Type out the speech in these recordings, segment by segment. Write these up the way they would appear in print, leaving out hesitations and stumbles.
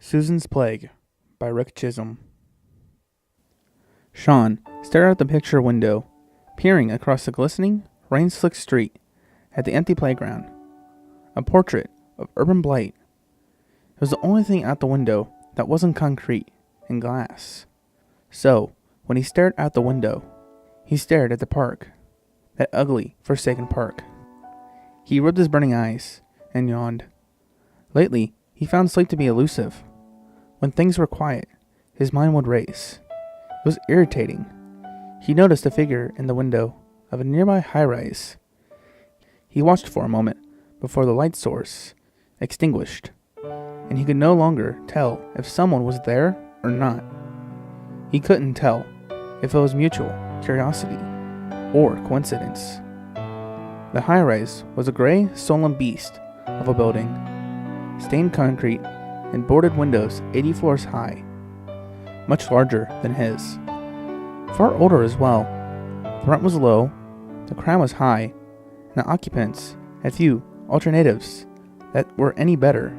Susan's Plague by Rick Chisholm. Sean stared out the picture window, peering across the glistening, rain-slicked street at the empty playground. A portrait of urban blight. It was the only thing out the window that wasn't concrete and glass. So, when he stared out the window, he stared at the park. That ugly, forsaken park. He rubbed his burning eyes and yawned. Lately, he found sleep to be elusive. When things were quiet, his mind would race. It was irritating. He noticed a figure in the window of a nearby high-rise. He watched for a moment before the light source extinguished, and he could no longer tell if someone was there or not. He couldn't tell if it was mutual curiosity or coincidence. The high-rise was a gray, sullen beast of a building, stained concrete and boarded windows 80 floors high, much larger than his. Far older as well. The rent was low, the crime was high, and the occupants had few alternatives that were any better.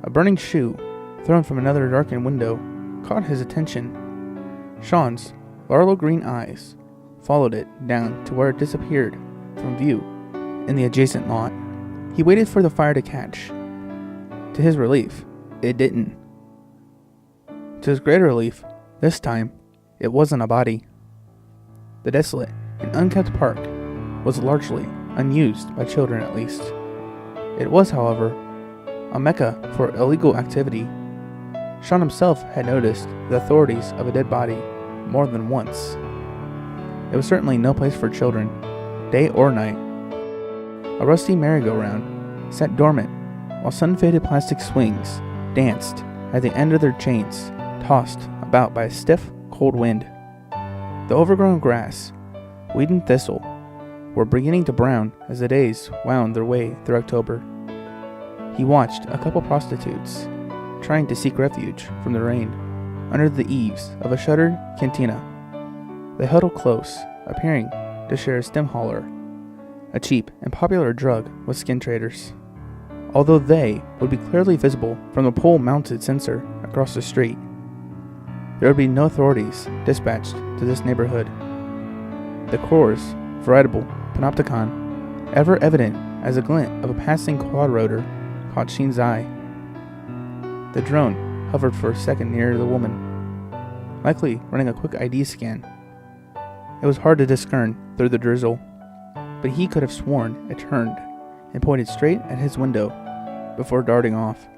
A burning shoe, thrown from another darkened window, caught his attention. Sean's laurel green eyes followed it down to where it disappeared from view in the adjacent lot. He waited for the fire to catch. To his relief, it didn't. To his greater relief, this time, it wasn't a body. The desolate and unkept park was largely unused by children at least. It was, however, a mecca for illegal activity. Sean himself had noticed the authorities of a dead body more than once. It was certainly no place for children, day or night. A rusty merry-go-round sat dormant while sun-faded plastic swings danced at the end of their chains, tossed about by a stiff, cold wind. The overgrown grass, weed and thistle, were beginning to brown as the days wound their way through October. He watched a couple prostitutes trying to seek refuge from the rain under the eaves of a shuttered cantina. They huddled close, appearing to share a stem hauler, a cheap and popular drug with skin traders. Although they would be clearly visible from the pole-mounted sensor across the street, there would be no authorities dispatched to this neighborhood. The Corps' veritable panopticon, ever evident as a glint of a passing quad rotor, caught Sheen's eye. The drone hovered for a second near the woman, likely running a quick ID scan. It was hard to discern through the drizzle, but he could have sworn it turned and pointed straight at his window before darting off.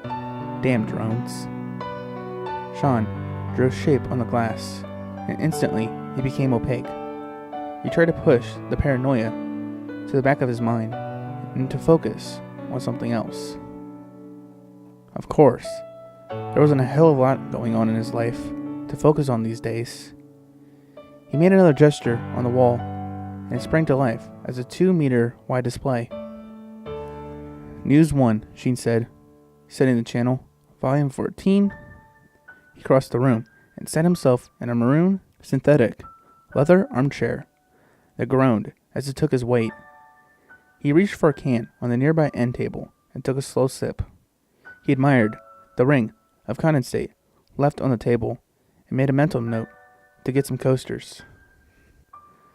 Damn drones. Sean drew a shape on the glass, and instantly it became opaque. He tried to push the paranoia to the back of his mind and to focus on something else. Of course, there wasn't a hell of a lot going on in his life to focus on these days. He made another gesture on the wall, and it sprang to life as a 2-meter wide display. News 1, Sheen said, setting the channel. Volume 14. He crossed the room and sat himself in a maroon, synthetic, leather armchair that groaned as it took his weight. He reached for a can on the nearby end table and took a slow sip. He admired the ring of condensate left on the table and made a mental note to get some coasters.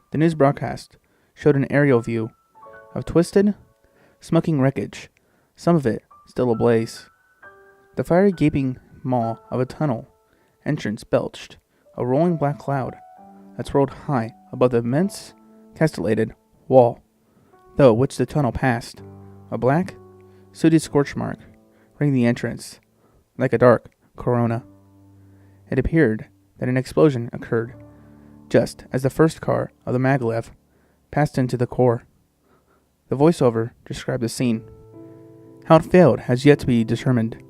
The news broadcast showed an aerial view of twisted, smoking wreckage, some of it still ablaze. The fiery gaping maw of a tunnel entrance belched a rolling black cloud that swirled high above the immense, castellated wall, through which the tunnel passed. A black, sooty scorch mark ringed the entrance, like a dark corona. It appeared that an explosion occurred just as the first car of the maglev passed into the core. The voiceover described the scene. How it failed has yet to be determined.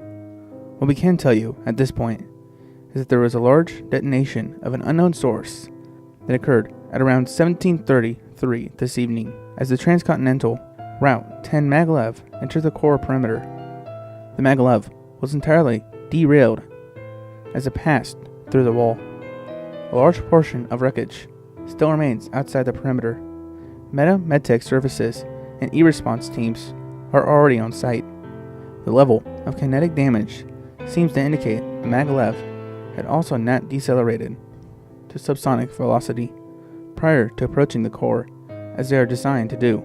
What we can tell you at this point is that there was a large detonation of an unknown source that occurred at around 17:33 this evening as the transcontinental Route 10 maglev entered the core perimeter. The maglev was entirely derailed as it passed through the wall. A large portion of wreckage still remains outside the perimeter. Medtech services and e-response teams are already on site. The level of kinetic damage seems to indicate the maglev had also not decelerated to subsonic velocity prior to approaching the core, as they are designed to do.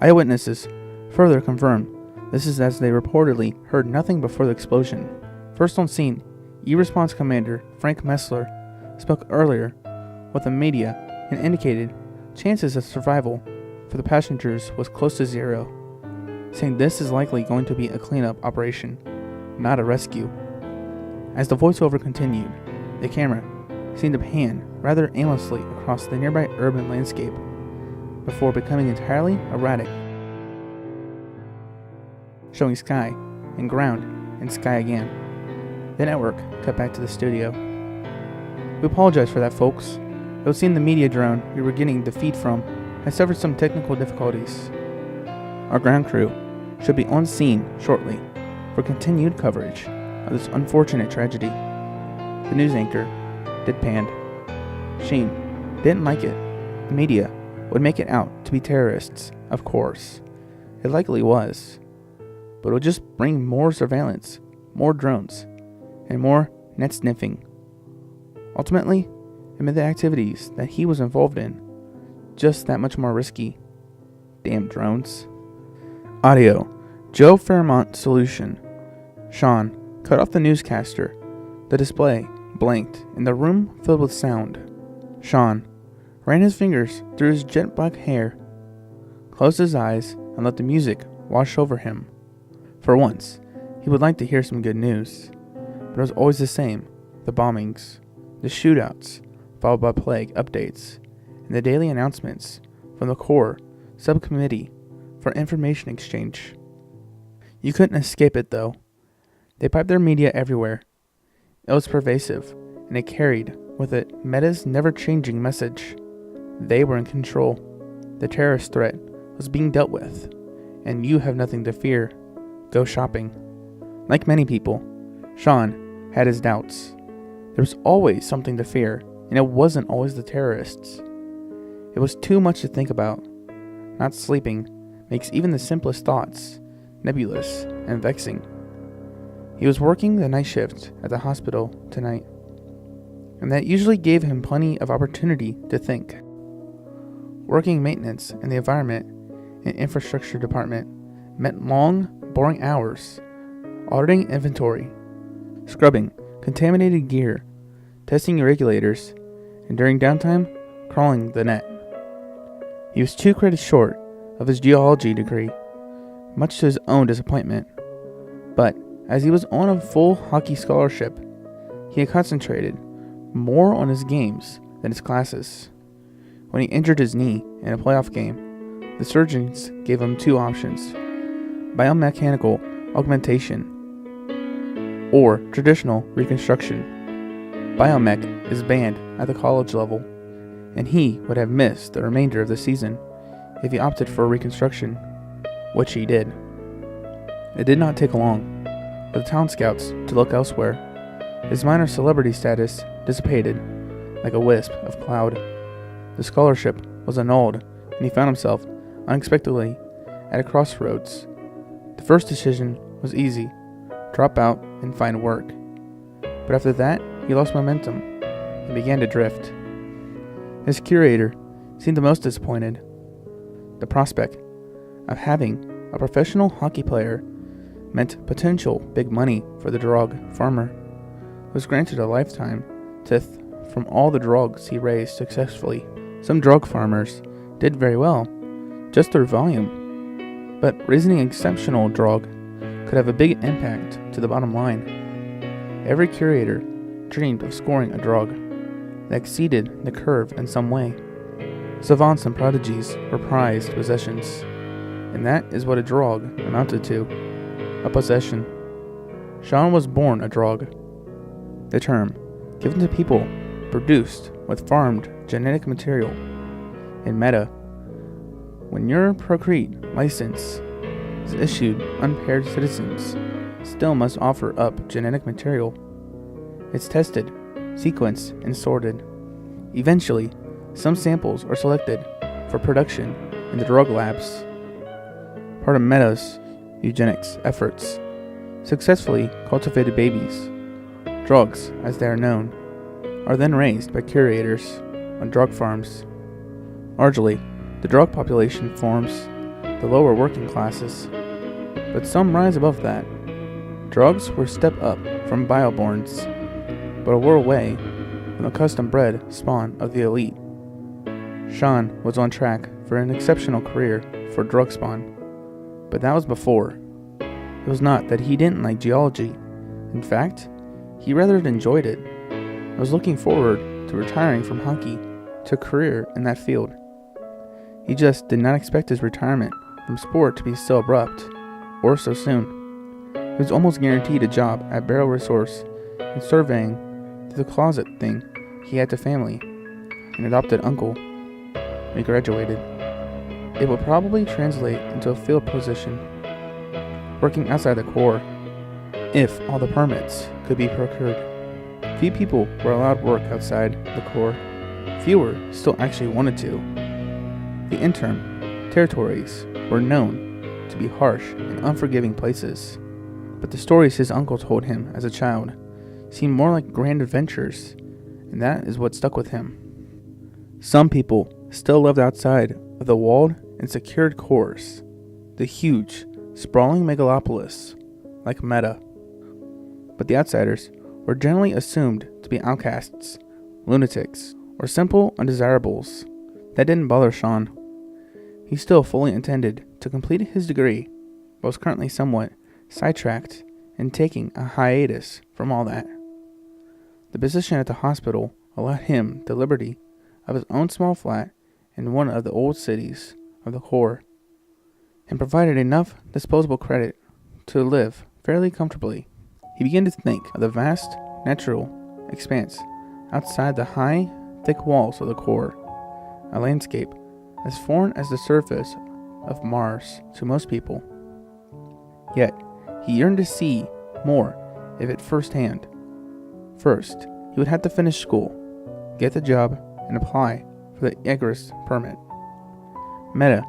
Eyewitnesses further confirm this is as they reportedly heard nothing before the explosion. First on scene, E-Response Commander Frank Messler spoke earlier with the media and indicated chances of survival for the passengers was close to zero, saying this is likely going to be a cleanup operation, not a rescue. As the voiceover continued, the camera seemed to pan rather aimlessly across the nearby urban landscape before becoming entirely erratic, showing sky and ground and sky again. The network cut back to the studio. We apologize for that, folks. It would seem the media drone we were getting the feed from has suffered some technical difficulties. Our ground crew should be on scene shortly for continued coverage of this unfortunate tragedy. The news anchor deadpanned. Sheen didn't like it. The media would make it out to be terrorists, of course. It likely was. But it would just bring more surveillance, more drones, and more net sniffing. Ultimately, it made the activities that he was involved in just that much more risky. Damn drones. Audio. Joe Fairmont Solution. Sean cut off the newscaster. The display blinked and the room filled with sound. Sean ran his fingers through his jet black hair, closed his eyes, and let the music wash over him. For once, he would like to hear some good news, but it was always the same: the bombings, the shootouts, followed by plague updates, and the daily announcements from the Core Subcommittee for Information Exchange. You couldn't escape it, though. They piped their media everywhere. It was pervasive, and it carried with it Meta's never-changing message. They were in control. The terrorist threat was being dealt with, and you have nothing to fear. Go shopping. Like many people, Sean had his doubts. There was always something to fear, and it wasn't always the terrorists. It was too much to think about. Not sleeping makes even the simplest thoughts nebulous and vexing. He was working the night shift at the hospital tonight, and that usually gave him plenty of opportunity to think. Working maintenance in the environment and infrastructure department meant long, boring hours, auditing inventory, scrubbing contaminated gear, testing regulators, and during downtime, crawling the net. He was 2 credits short of his geology degree, much to his own disappointment, but as he was on a full hockey scholarship, he had concentrated more on his games than his classes. When he injured his knee in a playoff game, the surgeons gave him 2 options: biomechanical augmentation or traditional reconstruction. Biomech is banned at the college level, and he would have missed the remainder of the season if he opted for reconstruction, which he did. It did not take long for the town scouts to look elsewhere. His minor celebrity status dissipated like a wisp of cloud. The scholarship was annulled, and he found himself unexpectedly at a crossroads. The first decision was easy: drop out and find work. But after that, he lost momentum and began to drift. His curator seemed the most disappointed. The prospect of having a professional hockey player meant potential big money for the drug farmer, who was granted a lifetime tithe from all the drugs he raised successfully. Some drug farmers did very well, just through volume, but raising an exceptional drug could have a big impact to the bottom line. Every curator dreamed of scoring a drug that exceeded the curve in some way. Savants and prodigies were prized possessions, and that is what a drug amounted to: a possession. Sean was born a drug. The term, given to people produced with farmed genetic material. In Meta, when your Procreate license is issued, unpaired citizens still must offer up genetic material. It's tested, sequenced, and sorted. Eventually, some samples are selected for production in the drug labs. Part of Meta's eugenics efforts, successfully cultivated babies, drugs as they are known, are then raised by curators on drug farms. Largely, the drug population forms the lower working classes, but some rise above that. Drugs were a step up from bioborns, but a world away from the custom-bred spawn of the elite. Sean was on track for an exceptional career for drug spawn, but that was before. It was not that he didn't like geology. In fact, he rather enjoyed it. I was looking forward to retiring from hockey to a career in that field. He just did not expect his retirement from sport to be so abrupt, or so soon. He was almost guaranteed a job at Barrow Resource and surveying through the closet thing he had to family, an adopted uncle, when he graduated. It would probably translate into a field position, working outside the Corps, if all the permits could be procured. Few people were allowed work outside the Corps. Fewer still actually wanted to. The interim territories were known to be harsh and unforgiving places, but the stories his uncle told him as a child seemed more like grand adventures, and that is what stuck with him. Some people still lived outside of the walled and secured cores, the huge, sprawling megalopolis like Meta. But the outsiders were generally assumed to be outcasts, lunatics, or simple undesirables. That didn't bother Sean. He still fully intended to complete his degree, but was currently somewhat sidetracked and taking a hiatus from all that. The position at the hospital allowed him the liberty of his own small flat in one of the old cities of the Corps, and provided enough disposable credit to live fairly comfortably. He began to think of the vast natural expanse outside the high, thick walls of the Corps, a landscape as foreign as the surface of Mars to most people. Yet, he yearned to see more of it firsthand. First, he would have to finish school, get the job, and apply for the egress permit. Meta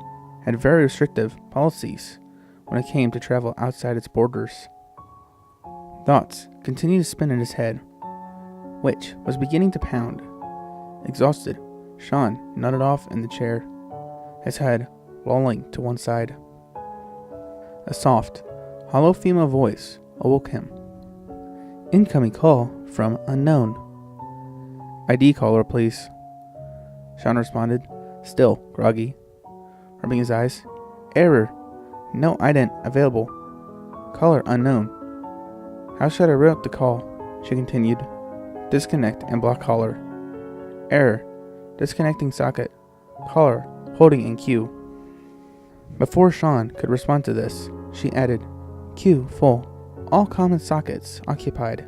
had very restrictive policies when it came to travel outside its borders. Thoughts continued to spin in his head, which was beginning to pound. Exhausted, Sean nodded off in the chair, his head lolling to one side. A soft, hollow female voice awoke him. Incoming call from unknown. ID caller, please. Sean responded, still groggy, rubbing his eyes. Error. No ident available. Caller unknown. How should I route the call? She continued. Disconnect and block caller. Error. Disconnecting socket. Caller holding in queue. Before Sean could respond to this, she added, Queue full. All common sockets occupied.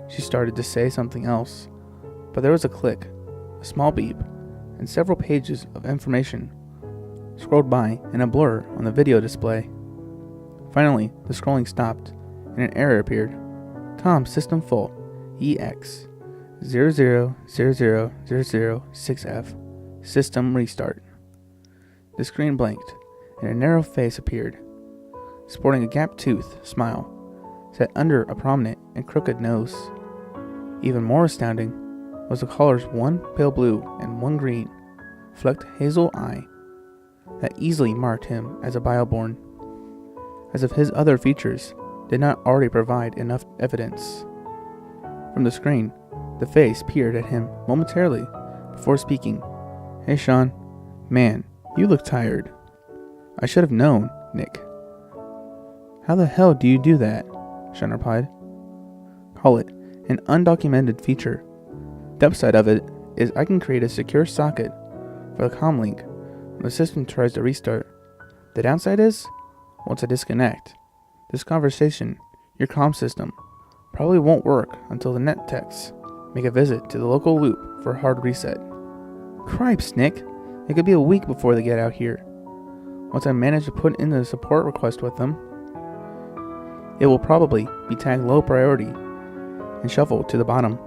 She started to say something else, but there was a click, a small beep, and several pages of information scrolled by in a blur on the video display. Finally, the scrolling stopped, and an error appeared. Tom system fault, EX 00000006F. System restart. The screen blinked, and a narrow face appeared, sporting a gap-toothed smile set under a prominent and crooked nose. Even more astounding was the caller's one pale blue and one green, flecked hazel eye that easily marked him as a bioborn, as if his other features did not already provide enough evidence. From the screen, the face peered at him momentarily before speaking. Hey Sean, man, you look tired. I should have known, Nick. How the hell do you do that? Sean replied. Call it an undocumented feature. The upside of it is I can create a secure socket for the comm link when the system tries to restart. The downside is, once I disconnect this conversation, your comm system probably won't work until the net techs make a visit to the local loop for a hard reset. Cripes, Nick. It could be a week before they get out here. Once I manage to put in the support request with them, it will probably be tagged low priority and shuffled to the bottom.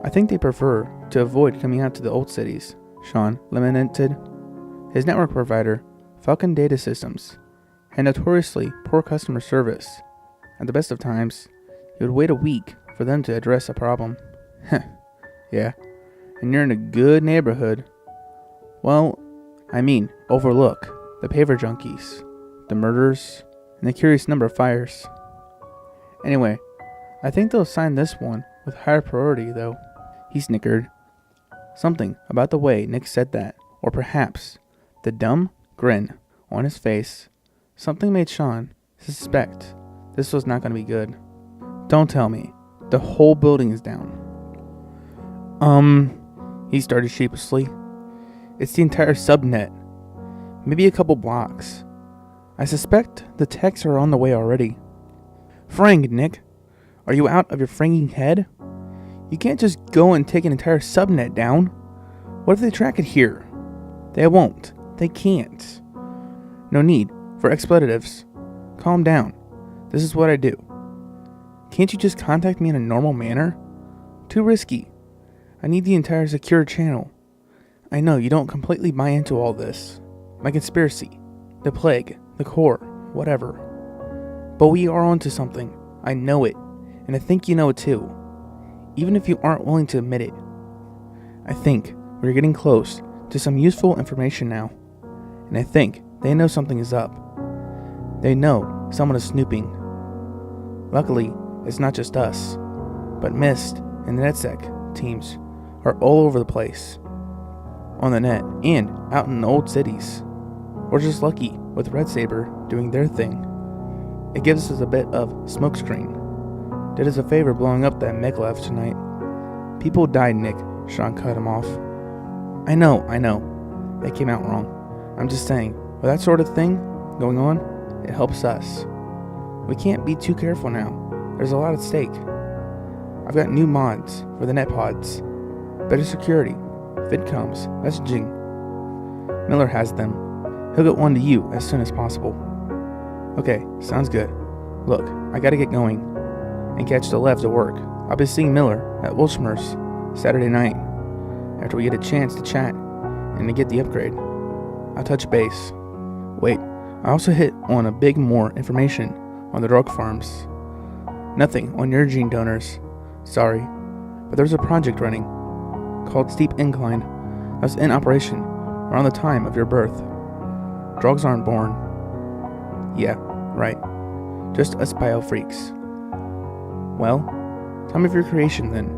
I think they prefer to avoid coming out to the old cities, Sean lamented. His network provider, Falcon Data Systems, had notoriously poor customer service, At the best of times, he would wait a week for them to address a problem. Yeah, and you're in a good neighborhood. Well, I mean, overlook the paver junkies, the murders, and the curious number of fires. Anyway, I think they'll assign this one with higher priority, though. He snickered. Something about the way Nick said that, or perhaps the dumb grin on his face, something made Sean suspect this was not going to be good. Don't tell me the whole building is down. He started sheepishly. It's the entire subnet. Maybe a couple blocks. I suspect the techs are on the way already. Frang, Nick. Are you out of your franging head? You can't just go and take an entire subnet down. What if they track it here? They won't. They can't. No need for expletives. Calm down. This is what I do. Can't you just contact me in a normal manner? Too risky. I need the entire secure channel. I know you don't completely buy into all this. My conspiracy. The plague. The core. Whatever. But we are onto something. I know it. And I think you know it too. Even if you aren't willing to admit it. I think we're getting close to some useful information now. And I think they know something is up. They know someone is snooping. Luckily, it's not just us. But Mist and the NetSec teams are all over the place. On the net and out in the old cities. We're just lucky with Red Saber doing their thing. It gives us a bit of smokescreen. Did us a favor blowing up that Meglev tonight. People died, Nick. Sean cut him off. I know. They came out wrong. I'm just saying, with that sort of thing going on, it helps us. We can't be too careful now. There's a lot at stake. I've got new mods for the net pods. Better security, vidcoms, messaging. Miller has them. He'll get one to you as soon as possible. Okay, sounds good. Look, I gotta get going and catch the Lev to work. I'll be seeing Miller at Wilshmer's Saturday night after we get a chance to chat and to get the upgrade. I'll touch base. Wait, I also hit on a big more information on the drug farms. Nothing on your gene donors. Sorry, but there's a project running called Steep Incline that was in operation around the time of your birth. Drugs aren't born. Yeah, right. Just us bio freaks. Well, time of your creation then.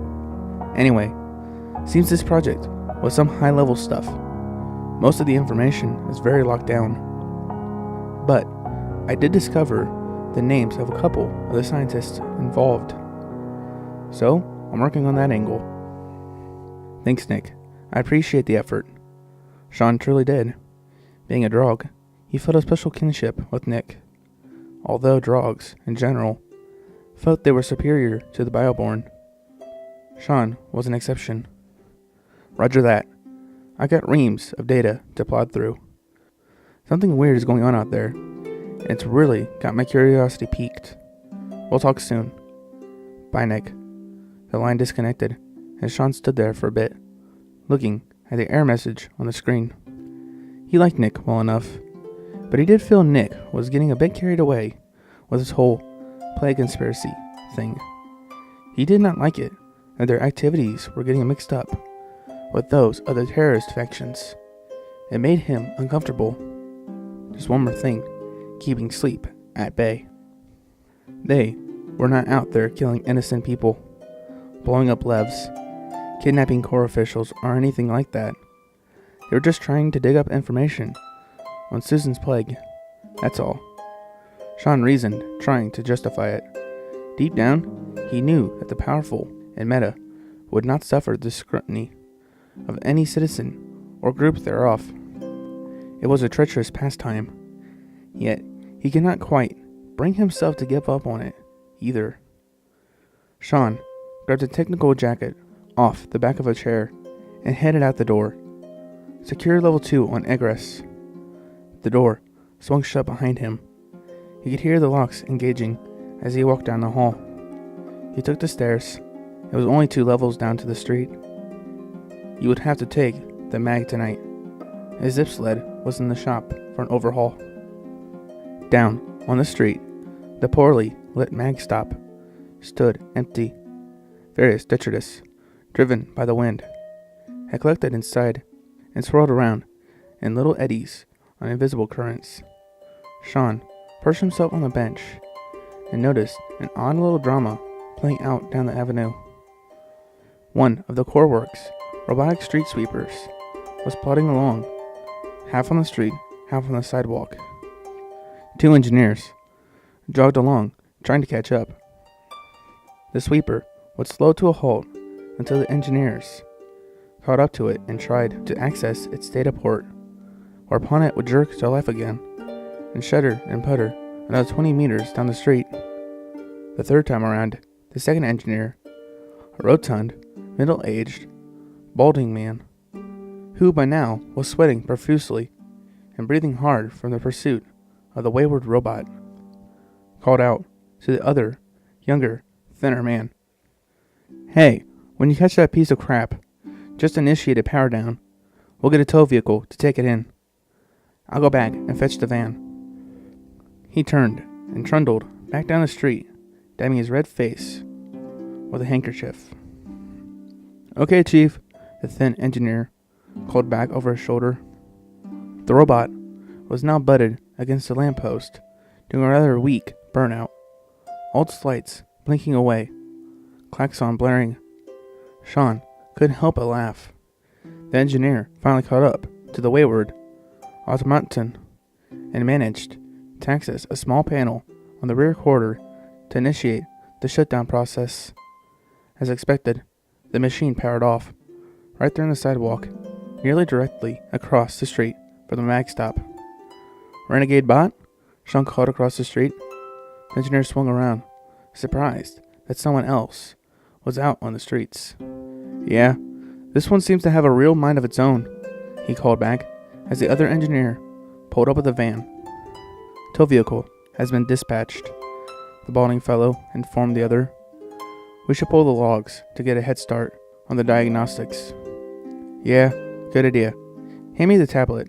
Anyway, seems this project was some high-level stuff. Most of the information is very locked down. But I did discover the names of a couple of the scientists involved. So, I'm working on that angle. Thanks, Nick. I appreciate the effort. Sean truly did. Being a Drog, he felt a special kinship with Nick. Although Drogs, in general, felt they were superior to the Bioborn. Sean was an exception. Roger that. I got reams of data to plod through. Something weird is going on out there, and it's really got my curiosity piqued. We'll talk soon. Bye, Nick. The line disconnected, and Sean stood there for a bit, looking at the error message on the screen. He liked Nick well enough, but he did feel Nick was getting a bit carried away with his whole plague conspiracy thing. He did not like it that their activities were getting mixed up with those of the terrorist factions. It made him uncomfortable. Just one more thing, keeping sleep at bay. They were not out there killing innocent people, blowing up Levs, kidnapping core officials, or anything like that. They were just trying to dig up information on Susan's plague. That's all. Sean reasoned, trying to justify it. Deep down, he knew that the powerful and Meta would not suffer the scrutiny of any citizen or group thereof. It was a treacherous pastime, yet he could not quite bring himself to give up on it either. Sean grabbed a technical jacket off the back of a chair and headed out the door. Secure level 2 on egress. The door swung shut behind him. He could hear the locks engaging as he walked down the hall. He took the stairs. It was only 2 levels down to the street. You would have to take the mag tonight. His zip sled was in the shop for an overhaul. Down on the street, the poorly lit mag stop stood empty. Various detritus, driven by the wind, had collected inside and swirled around in little eddies on invisible currents. Sean perched himself on the bench and noticed an odd little drama playing out down the avenue. One of the Core Works robotic street sweepers was plodding along, half on the street, half on the sidewalk. Two engineers jogged along, trying to catch up. The sweeper would slow to a halt until the engineers caught up to it and tried to access its data port, whereupon it would jerk to life again and shudder and putter another 20 meters down the street. The third time around, the second engineer, a rotund, middle-aged, balding man, who by now was sweating profusely and breathing hard from the pursuit of the wayward robot, called out to the other, younger, thinner man, "Hey, when you catch that piece of crap, just initiate a power down. We'll get a tow vehicle to take it in. I'll go back and fetch the van." He turned and trundled back down the street, dabbing his red face with a handkerchief. "Okay, Chief," the thin engineer called back over his shoulder. The robot was now butted against a lamppost, doing a rather weak burnout. All its lights blinking away, klaxon blaring. Sean couldn't help but laugh. The engineer finally caught up to the wayward automaton and managed to access a small panel on the rear quarter to initiate the shutdown process. As expected, the machine powered off, right there on the sidewalk, nearly directly across the street from the mag stop. "Renegade bot?" Sean called across the street. The engineer swung around, surprised that someone else was out on the streets. "Yeah, this one seems to have a real mind of its own," he called back as the other engineer pulled up with the van. "Tow vehicle has been dispatched," the balding fellow informed the other. "We should pull the logs to get a head start on the diagnostics." "Yeah, good idea. Hand me the tablet."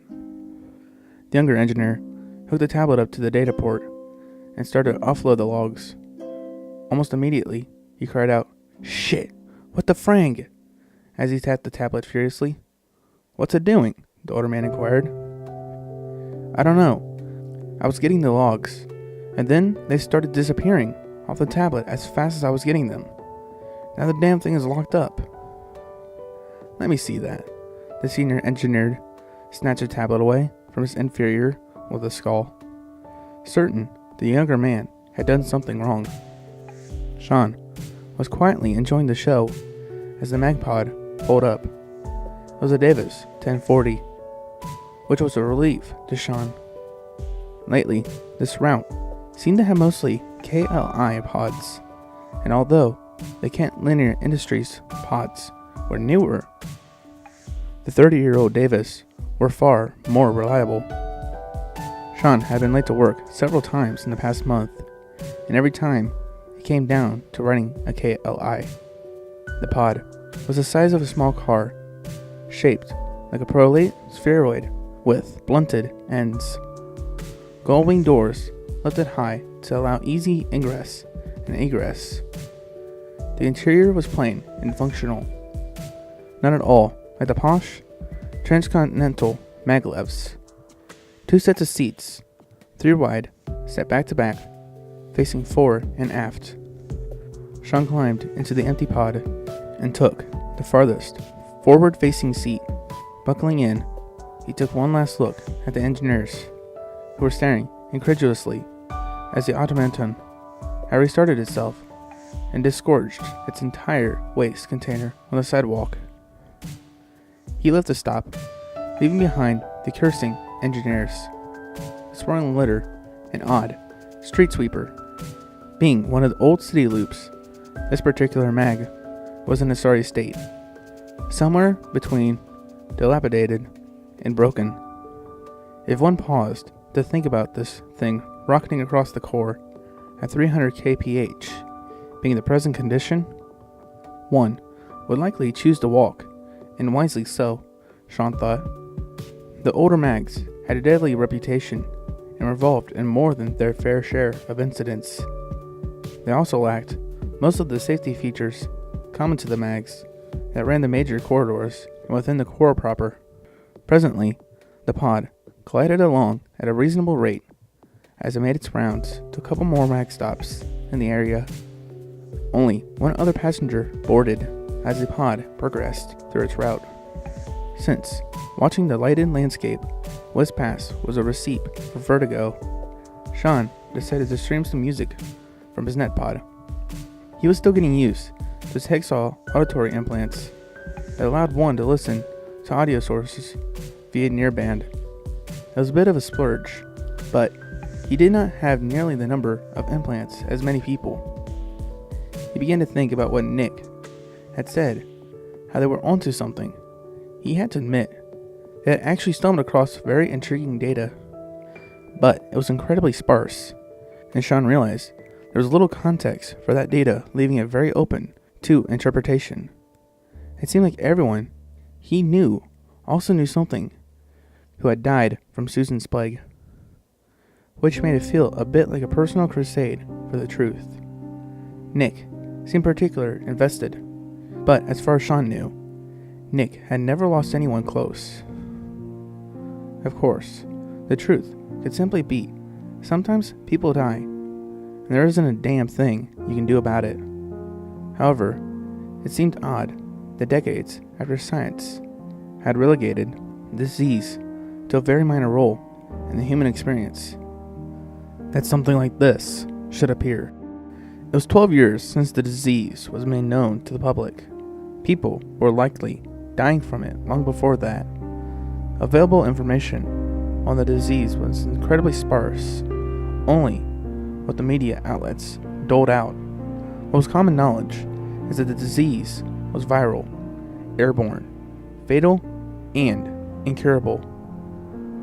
The younger engineer hooked the tablet up to the data port and started to offload the logs. Almost immediately, he cried out, "Shit, what the frang?" as he tapped the tablet furiously. "What's it doing?" the older man inquired. "I don't know. I was getting the logs, and then they started disappearing off the tablet as fast as I was getting them. Now the damn thing is locked up." "Let me see that." The senior engineer snatched the tablet away from his inferior with a scowl, certain the younger man had done something wrong. Sean was quietly enjoying the show as the Magpod pulled up. It was a Davis 1040, which was a relief to Sean. Lately, this route seemed to have mostly KLI pods, and although the Kent Linear Industries pods were newer, the 30-year-old Davis were far more reliable. Sean had been late to work several times in the past month, and every time he came down to riding a KLI. The pod was the size of a small car, shaped like a prolate spheroid with blunted ends. Gull-wing doors lifted high to allow easy ingress and egress. The interior was plain and functional, not at all like the posh transcontinental maglevs. 2 sets of seats, 3 wide, sat back to back, facing fore and aft. Sean climbed into the empty pod and took the farthest forward-facing seat. Buckling in, he took one last look at the engineers, who were staring incredulously as the automaton had restarted itself and disgorged its entire waste container on the sidewalk. He left the stop, leaving behind the cursing engineers, the swirling litter, an odd street sweeper. Being one of the old city loops, this particular mag was in a sorry state, somewhere between dilapidated and broken. If one paused to think about this thing rocketing across the core at 300 kph being the present condition, one would likely choose to walk, and wisely so, Sean thought. The older mags had a deadly reputation and were involved in more than their fair share of incidents. They also lacked most of the safety features common to the mags that ran the major corridors and within the core proper. Presently, the pod glided along at a reasonable rate as it made its rounds to a couple more mag stops in the area. Only one other passenger boarded as the pod progressed through its route. Since watching the lighted landscape whiz past was a receipt for vertigo, Sean decided to stream some music from his net pod. He was still getting used to his Hexall auditory implants that allowed one to listen to audio sources via nearband. It was a bit of a splurge, but he did not have nearly the number of implants as many people. He began to think about what Nick had said, how they were onto something. He had to admit, they had actually stumbled across very intriguing data, but it was incredibly sparse, and Sean realized there was little context for that data, leaving it very open to interpretation. It seemed like everyone he knew also knew something who had died from Susan's plague, which made it feel a bit like a personal crusade for the truth. Nick seemed particularly invested, but as far as Sean knew, Nick had never lost anyone close. Of course, the truth could simply be, sometimes people die, and there isn't a damn thing you can do about it. However, it seemed odd that decades after science had relegated disease to a very minor role in the human experience, that something like this should appear. It was 12 years since the disease was made known to the public. People were likely dying from it long before that. Available information on the disease was incredibly sparse, only what the media outlets doled out. What was common knowledge is that the disease was viral, airborne, fatal, and incurable.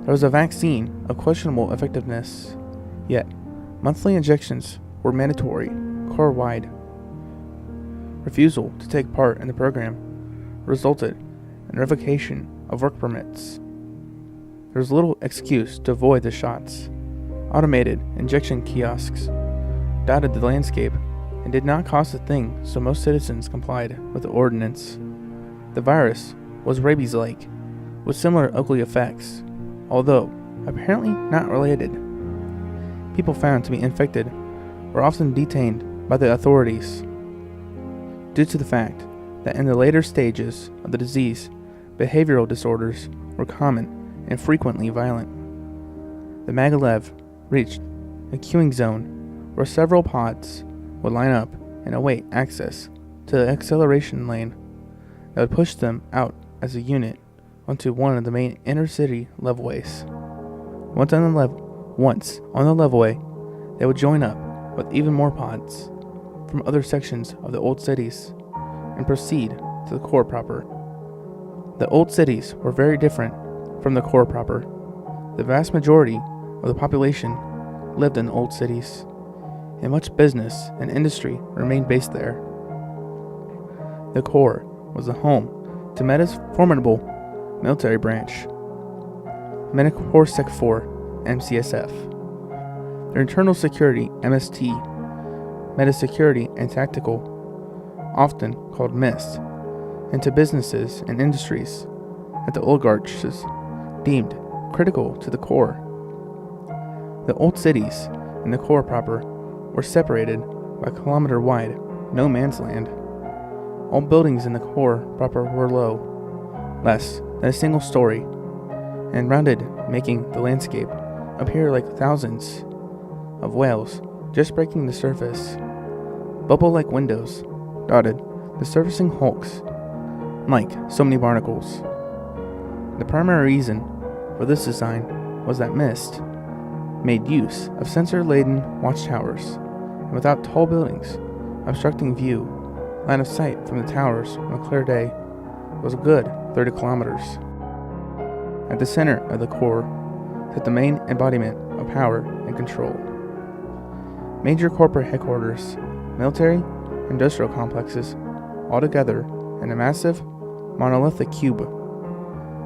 There was a vaccine of questionable effectiveness, yet monthly injections were mandatory corps-wide. Refusal to take part in the program resulted in revocation of work permits. There was little excuse to avoid the shots. Automated injection kiosks dotted the landscape and did not cost a thing, so most citizens complied with the ordinance. The virus was rabies-like, with similar ugly effects, although apparently not related. People found to be infected were often detained by the authorities due to the fact that in the later stages of the disease, behavioral disorders were common and frequently violent. The Maglev reached a queuing zone where several pods would line up and await access to the acceleration lane that would push them out as a unit onto one of the main inner-city levelways. Once on the levelway, they would join up with even more pods from other sections of the old cities and proceed to the core proper. The old cities were very different from the core proper. The vast majority of the population lived in the old cities, and much business and industry remained based there. The core was the home to Meta's formidable military branch, Metacorsec 4, MCSF. Their internal security, MST, Meta Security and Tactical, often called MIST, into businesses and industries that the oligarchs deemed critical to the core. The old cities and the core proper were separated by kilometer-wide no man's land. All buildings in the core proper were low, less than a single story, and rounded, making the landscape appear like thousands of whales just breaking the surface. Bubble-like windows dotted the surfacing hulks like so many barnacles. The primary reason for this design was that MIST made use of sensor-laden watchtowers, and without tall buildings obstructing view, line of sight from the towers on a clear day was a good 30 kilometers. At the center of the core sat the main embodiment of power and control. Major corporate headquarters, military, industrial complexes, all together in a massive, monolithic cube,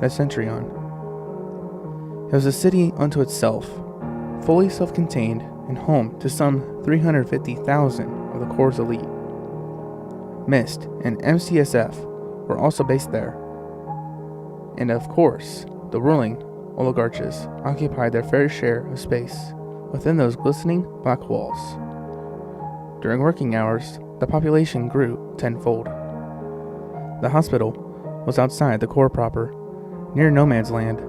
that Centurion. It was a city unto itself, fully self-contained and home to some 350,000 of the Corps' elite. MIST and MCSF were also based there. And of course, the ruling oligarchs occupied their fair share of space within those glistening black walls. During working hours, the population grew tenfold. The hospital was outside the core proper, near no man's land,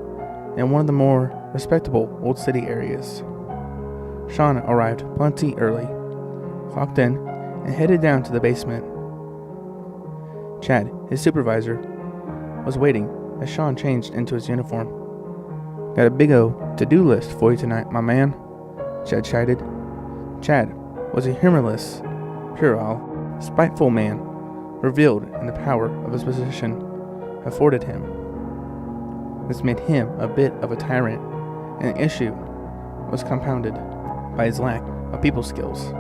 in one of the more respectable old city areas. Sean arrived plenty early, clocked in, and headed down to the basement. Chad, his supervisor, was waiting as Sean changed into his uniform. "Got a big to-do list for you tonight, my man," Chad chided. Chad was a humorless, puerile, spiteful man, revealed in the power of his position afforded him. This made him a bit of a tyrant, and the issue was compounded by his lack of people skills.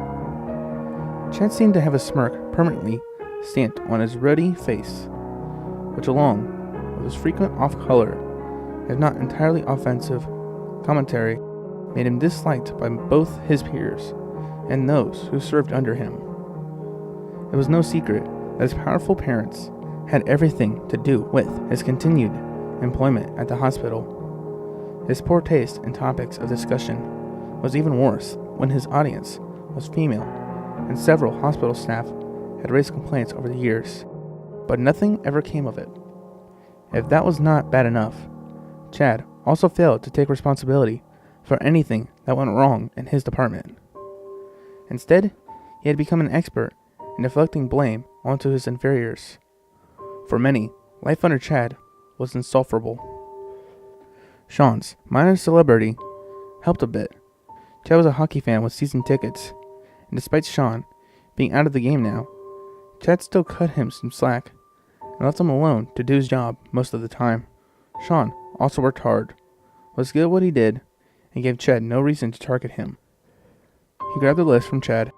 Chad seemed to have a smirk permanently stamped on his ruddy face, which along with his frequent off-color, if not entirely offensive, commentary made him disliked by both his peers and those who served under him. It was no secret that his powerful parents had everything to do with his continued employment at the hospital. His poor taste in topics of discussion was even worse when his audience was female, and several hospital staff had raised complaints over the years, but nothing ever came of it. If that was not bad enough, Chad also failed to take responsibility for anything that went wrong in his department. Instead, he had become an expert in deflecting blame onto his inferiors. For many, life under Chad was insufferable. Sean's minor celebrity helped a bit. Chad was a hockey fan with season tickets, and despite Sean being out of the game now, Chad still cut him some slack and left him alone to do his job most of the time. Sean also worked hard, was good at what he did, and gave Chad no reason to target him. He grabbed the list from Chad,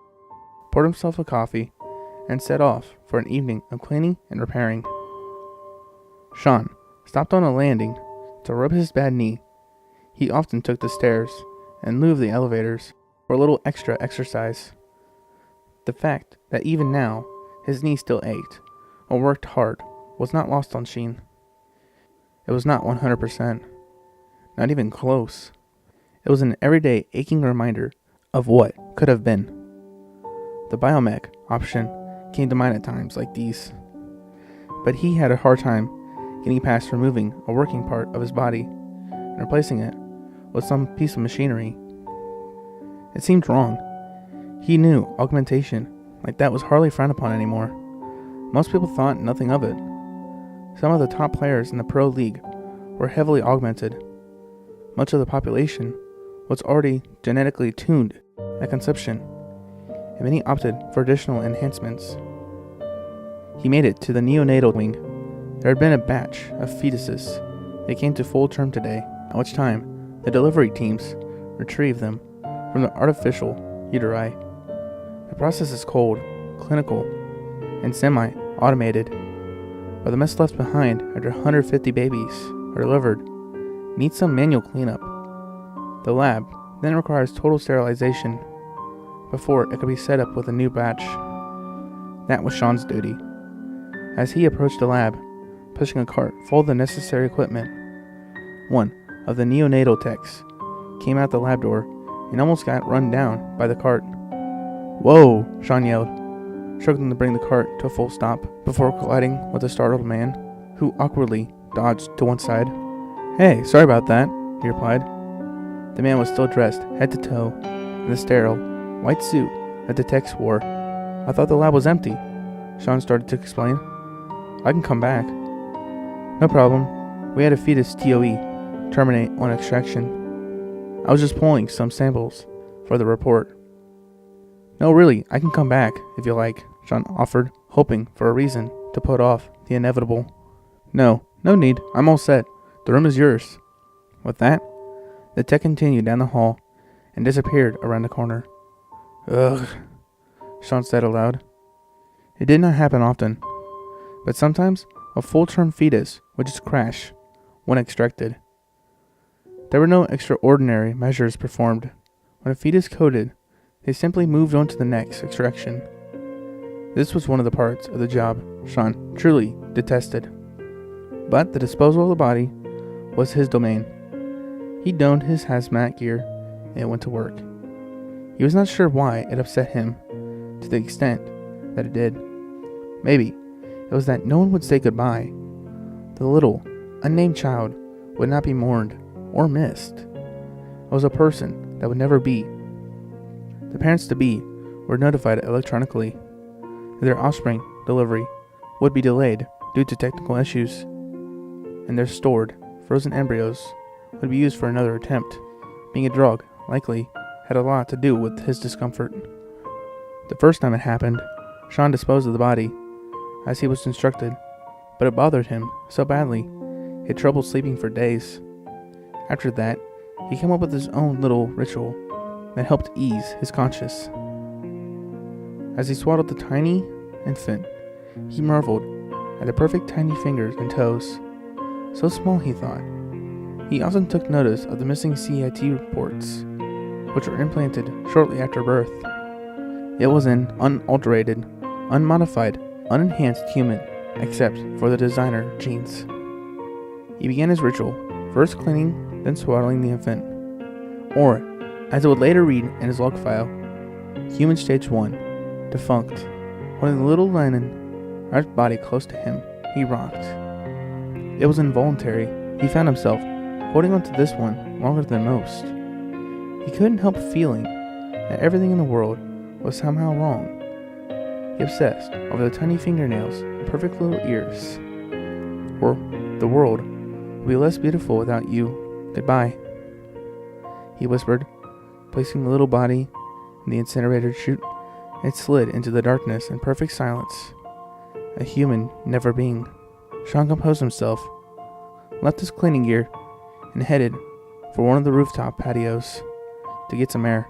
poured himself a coffee, and set off for an evening of cleaning and repairing. Sean stopped on a landing to rub his bad knee. He often took the stairs in lieu of the elevators for a little extra exercise. The fact that even now his knee still ached or worked hard was not lost on Sheen. It was not 100%, not even close. It was an everyday aching reminder of what could have been. The biomech option came to mind at times like these, but he had a hard time getting past removing a working part of his body and replacing it with some piece of machinery. It seemed wrong. He knew augmentation like that was hardly frowned upon anymore. Most people thought nothing of it. Some of the top players in the pro league were heavily augmented. Much of the population was already genetically tuned at conception, and many opted for additional enhancements. He made it to the neonatal wing. There had been a batch of fetuses. They came to full term today, at which time the delivery teams retrieved them from the artificial uteri. The process is cold, clinical, and semi-automated, but the mess left behind after 150 babies are delivered needs some manual cleanup. The lab then requires total sterilization before it could be set up with a new batch. That was Sean's duty. As he approached the lab, pushing a cart full of the necessary equipment, one of the neonatal techs came out the lab door and almost got run down by the cart. "Whoa!" Sean yelled, struggling to bring the cart to a full stop before colliding with a startled man, who awkwardly dodged to one side. "Hey, sorry about that," he replied. The man was still dressed head to toe in the sterile, white suit that the techs wore. "I thought the lab was empty," Sean started to explain. "I can come back." "No problem. We had a fetus TOE terminate on extraction. I was just pulling some samples for the report." "No, really, I can come back if you like," Sean offered, hoping for a reason to put off the inevitable. No need. I'm all set. The room is yours." With that, the tech continued down the hall and disappeared around the corner. "Ugh," Sean said aloud. It did not happen often, but sometimes a full-term fetus would just crash when extracted. There were no extraordinary measures performed. When a fetus coded, they simply moved on to the next extraction. This was one of the parts of the job Sean truly detested. But the disposal of the body was his domain. He donned his hazmat gear and went to work. He was not sure why it upset him to the extent that it did. Maybe it was that no one would say goodbye. The little, unnamed child would not be mourned or missed. It was a person that would never be. The parents-to-be were notified electronically that their offspring delivery would be delayed due to technical issues, and their stored, frozen embryos would be used for another attempt. Being a drug likely had a lot to do with his discomfort. The first time it happened, Sean disposed of the body as he was instructed, but it bothered him so badly he had trouble sleeping for days. After that, he came up with his own little ritual that helped ease his conscience. As he swaddled the tiny infant, he marveled at the perfect tiny fingers and toes. So small, he thought. He often took notice of the missing CIT reports, which were implanted shortly after birth. It was an unalterated, unmodified, unenhanced human, except for the designer genes. He began his ritual, first cleaning, then swaddling the infant. Or, as it would later read in his log file, human stage 1, defunct. Holding the little linen wrapped body close to him, he rocked. It was involuntary. He found himself holding onto this one longer than most. He couldn't help feeling that everything in the world was somehow wrong. He obsessed over the tiny fingernails and perfect little ears. Or the world would be less beautiful without you. Goodbye, he whispered, placing the little body in the incinerator chute. It slid into the darkness in perfect silence. A human never being. Sean composed himself, left his cleaning gear, and headed for one of the rooftop patios to get some air.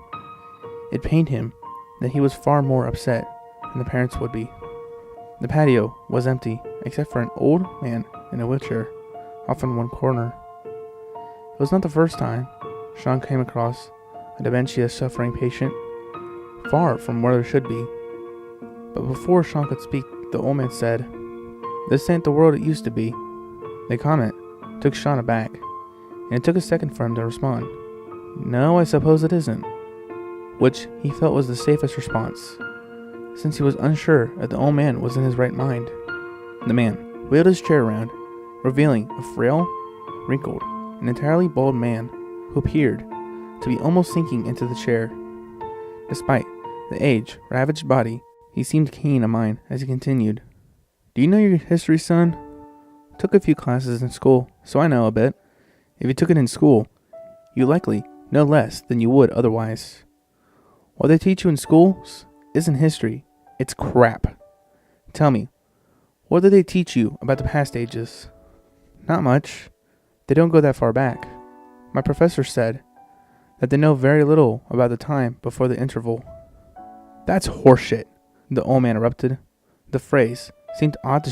It pained him that he was far more upset than the parents would be. The patio was empty, except for an old man in a wheelchair, off in one corner. It was not the first time Sean came across a dementia-suffering patient, far from where there should be. But before Sean could speak, the old man said, "This ain't the world it used to be." The comment took Sean aback, and it took a second for him to respond, "No, I suppose it isn't," which he felt was the safest response, since he was unsure if the old man was in his right mind. The man wheeled his chair around, revealing a frail, wrinkled, and entirely bald man who appeared to be almost sinking into the chair. Despite the age-ravaged body, he seemed keen of mind as he continued. "Do you know your history, son?" "Took a few classes in school, so I know a bit. If you took it in school, you likely know less than you would otherwise. What they teach you in schools isn't history, it's crap. Tell me, what did they teach you about the past ages?" "Not much. They don't go that far back. My professor said that they know very little about the time before the interval." "That's horseshit," the old man erupted. The phrase seemed odd to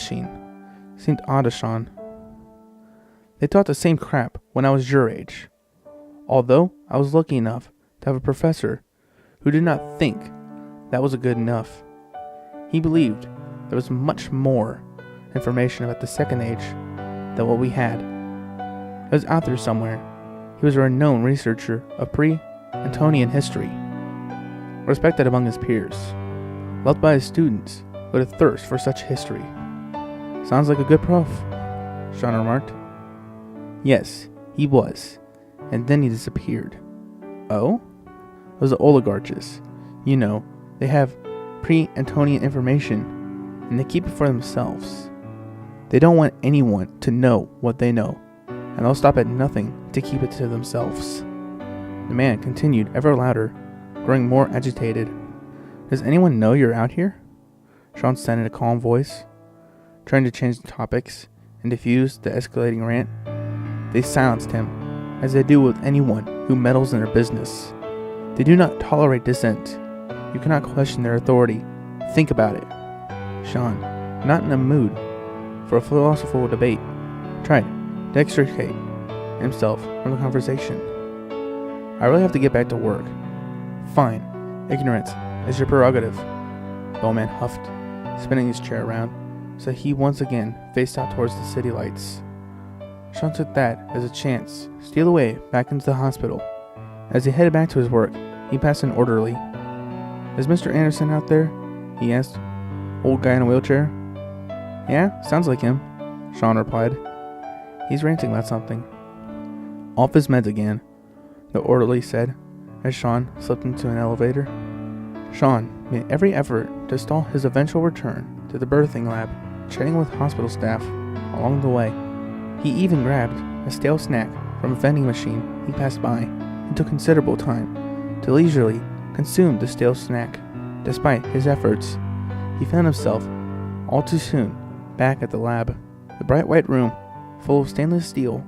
Sean. "They taught the same crap when I was your age. Although I was lucky enough to have a professor who did not think that was good enough. He believed there was much more information about the second age than what we had. It was out there somewhere. He was a renowned researcher of pre-Antonian history, respected among his peers, loved by his students with a thirst for such history." "Sounds like a good prof," Sean remarked. "Yes, he was, and then he disappeared." "Oh?" "Those are oligarchs. You know, they have pre-Antonian information, and they keep it for themselves. They don't want anyone to know what they know, and they'll stop at nothing to keep it to themselves." The man continued ever louder, growing more agitated. "Does anyone know you're out here?" Sean said in a calm voice, trying to change the topics and diffuse the escalating rant. They silenced him, as they do with anyone who meddles in their business. They do not tolerate dissent. You cannot question their authority. Think about it. Sean, not in a mood for a philosophical debate, tried to extricate himself from the conversation. "I really have to get back to work." "Fine. Ignorance is your prerogative," the old man huffed. spinning his chair around so he once again faced out towards the city lights. Sean took that as a chance to steal away back into the hospital. As he headed back to his work, he passed an orderly. "Is Mr. Anderson out there?" he asked. "Old guy in a wheelchair?" "Yeah, sounds like him," Sean replied. "He's ranting about something." "Off his meds again," the orderly said as Sean slipped into an elevator. Sean made every effort to stall his eventual return to the birthing lab, chatting with hospital staff along the way. He even grabbed a stale snack from a vending machine he passed by and took considerable time to leisurely consume the stale snack. Despite his efforts, he found himself all too soon back at the lab, the bright white room full of stainless steel,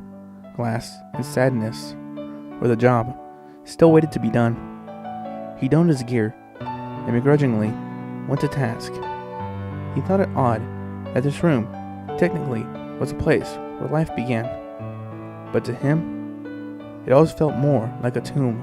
glass, and sadness, where the job still waited to be done. He donned his gear and begrudgingly went to task. He thought it odd that this room technically was a place where life began, but to him, it always felt more like a tomb.